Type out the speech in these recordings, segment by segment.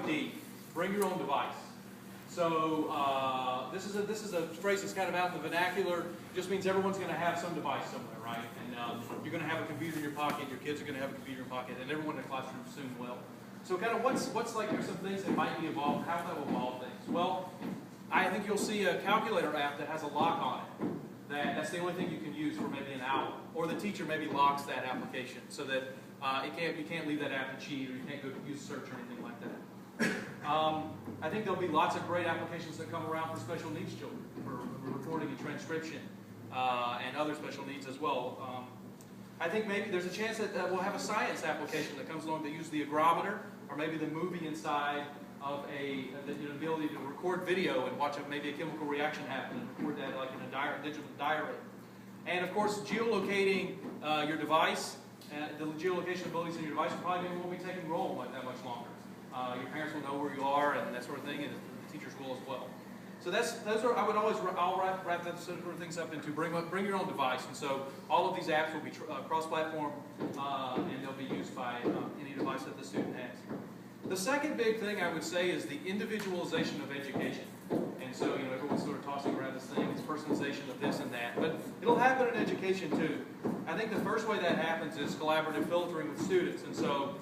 BYOD, bring your own device. So this is a phrase that's kind of out in the vernacular. It just means everyone's going to have some device somewhere, right? And you're going to have a computer in your pocket, your kids are going to have a computer in your pocket, and everyone in the classroom soon will. So kind of what's like, there's some things that might be evolved, how that will evolve things. Well, I think you'll see a calculator app that has a lock on it. That's the only thing you can use for maybe an hour. Or the teacher maybe locks that application so that you can't leave that app to cheat, or you can't go use search or anything like that. I think there'll be lots of great applications that come around for special needs children, for recording and transcription, and other special needs as well. I think maybe there's a chance that we'll have a science application that comes along that uses the agrometer, or maybe the movie inside of the ability to record video and watch maybe a chemical reaction happen and record that like in a digital diary. And of course, geolocating your device, the geolocation abilities in your device probably won't be taking role that much longer. Your parents will know where you are and that sort of thing, and the teachers will as well. So I'll wrap that sort of things up into bring your own device, and so all of these apps will be cross-platform, and they'll be used by any device that the student has. The second big thing I would say is the individualization of education. And so, everyone's sort of tossing around this thing, it's personalization of this and that, but it'll happen in education too. I think the first way that happens is collaborative filtering with students. And so,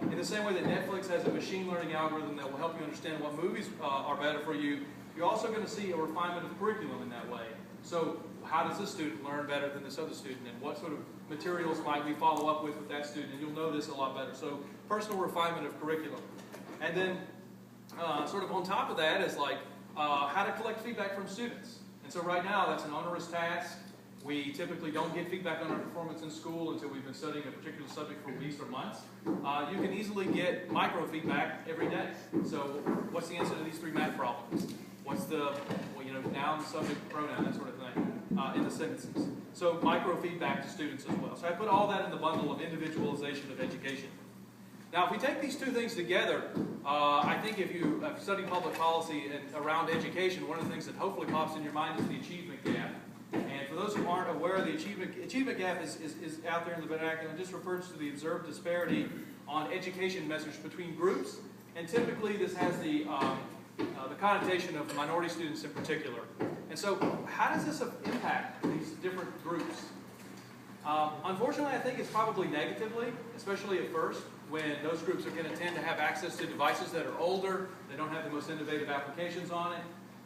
in the same way that Netflix has a machine learning algorithm that will help you understand what movies are better for you, you're also going to see a refinement of curriculum in that way. So, how does this student learn better than this other student, and what sort of materials might we follow up with that student, and you'll know this a lot better. So, personal refinement of curriculum. And then, sort of on top of that is like, how to collect feedback from students. And so right now, that's an onerous task. We typically don't get feedback on our performance in school until we've been studying a particular subject for weeks or months. You can easily get micro-feedback every day. So what's the answer to these 3 math problems? What's the, noun, subject, pronoun, that sort of thing in the sentences. So micro-feedback to students as well. So I put all that in the bundle of individualization of education. Now, if we take these 2 things together, I think if you study public policy and around education, one of the things that hopefully pops in your mind is the achievement gap. And for those who aren't aware, the achievement gap is out there in the vernacular and just refers to the observed disparity on education measures between groups. And typically, this has the connotation of minority students in particular. And so, how does this impact these different groups? Unfortunately, I think it's probably negatively, especially at first, when those groups are going to tend to have access to devices that are older, they don't have the most innovative applications on it.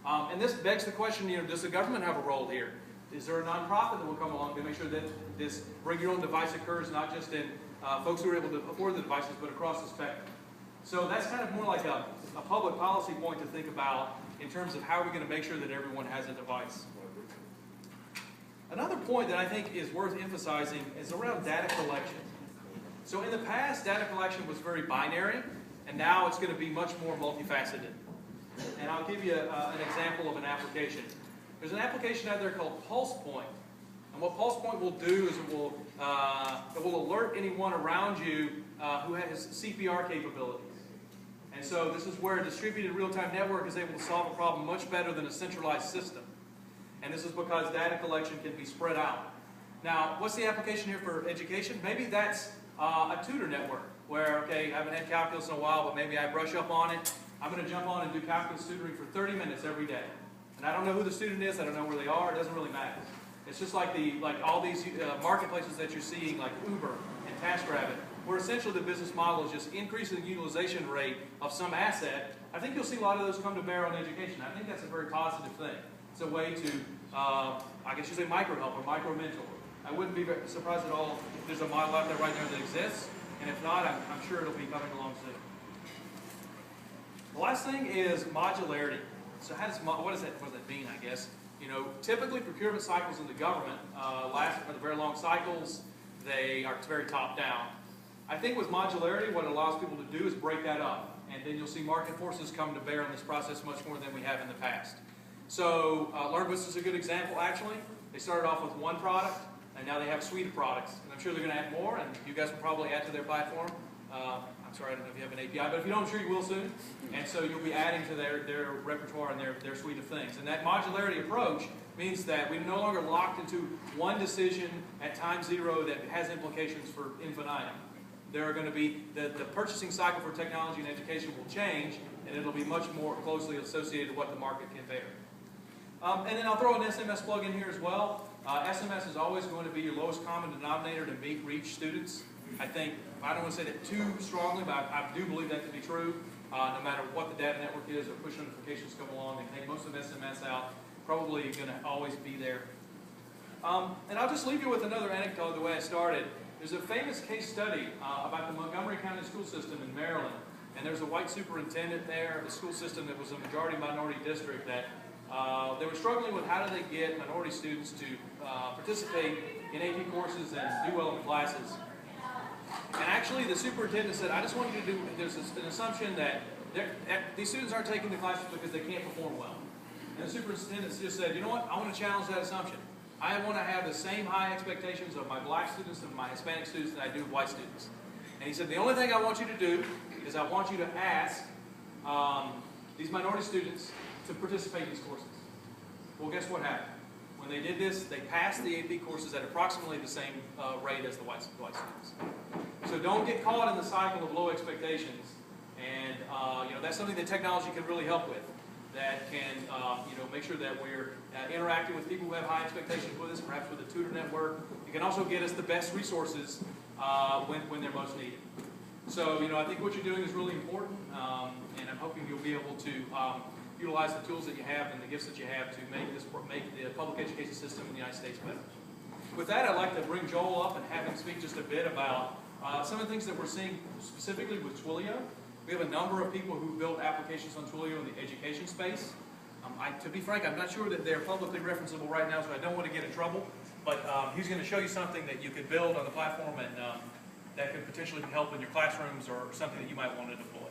And this begs the question, does the government have a role here? Is there a nonprofit that will come along to make sure that this bring your own device occurs not just in folks who are able to afford the devices, but across the spectrum? So that's kind of more like a public policy point to think about in terms of how are we going to make sure that everyone has a device. Another point that I think is worth emphasizing is around data collection. So in the past, data collection was very binary, and now it's going to be much more multifaceted. And I'll give you an example of an application. There's an application out there called PulsePoint. And what PulsePoint will do is it will alert anyone around you who has CPR capabilities. And so this is where a distributed real-time network is able to solve a problem much better than a centralized system. And this is because data collection can be spread out. Now, what's the application here for education? Maybe that's a tutor network where, okay, I haven't had calculus in a while, but maybe I brush up on it. I'm going to jump on and do calculus tutoring for 30 minutes every day. And I don't know who the student is, I don't know where they are, it doesn't really matter. It's just like all these marketplaces that you're seeing, like Uber and TaskRabbit, where essentially the business model is just increasing the utilization rate of some asset. I think you'll see a lot of those come to bear on education. I think that's a very positive thing. It's a way to, I guess you say micro-help or micro-mentor. I wouldn't be surprised at all if there's a model out there right now that exists, and if not, I'm sure it'll be coming along soon. The last thing is modularity. So what does that mean, I guess? Typically procurement cycles in the government last for the very long cycles. They are very top-down. I think with modularity, what it allows people to do is break that up, and then you'll see market forces come to bear on this process much more than we have in the past. So LearnBoost is a good example, actually. They started off with one product, and now they have a suite of products. And I'm sure they're going to add more, and you guys will probably add to their platform. I'm sorry, I don't know if you have an API, but if you don't, I'm sure you will soon. And so you'll be adding to their repertoire and their suite of things. And that modularity approach means that we're no longer locked into one decision at time 0 that has implications for infinitum. there are going to be, the purchasing cycle for technology and education will change, and it'll be much more closely associated to what the market can bear. And then I'll throw an SMS plug in here as well. SMS is always going to be your lowest common denominator to reach students. I think, I don't want to say that too strongly, but I do believe that to be true. No matter what the data network is or push notifications come along, they take most of SMS out, probably going to always be there. And I'll just leave you with another anecdote the way I started. There's a famous case study about the Montgomery County school system in Maryland. And there's a white superintendent there of the school system that was a majority minority district that they were struggling with how do they get minority students to participate in AP courses and do well in classes. And actually the superintendent said, I just want you to do, there's an assumption that these students aren't taking the classes because they can't perform well. And the superintendent just said, you know what, I want to challenge that assumption. I want to have the same high expectations of my black students and my Hispanic students that I do of white students. And he said, the only thing I want you to do is I want you to ask these minority students to participate in these courses. Well, guess what happened? When they did this, they passed the AP courses at approximately the same rate as the white students. So don't get caught in the cycle of low expectations. And that's something that technology can really help with. That can make sure that we're interacting with people who have high expectations with us, perhaps with a tutor network. It can also get us the best resources when they're most needed. So I think what you're doing is really important, and I'm hoping you'll be able to utilize the tools that you have and the gifts that you have to make the public education system in the United States better. With that, I'd like to bring Joel up and have him speak just a bit about some of the things that we're seeing specifically with Twilio. We have a number of people who built applications on Twilio in the education space. To be frank, I'm not sure that they're publicly referenceable right now, so I don't want to get in trouble. But he's going to show you something that you could build on the platform and that could potentially help in your classrooms or something that you might want to deploy.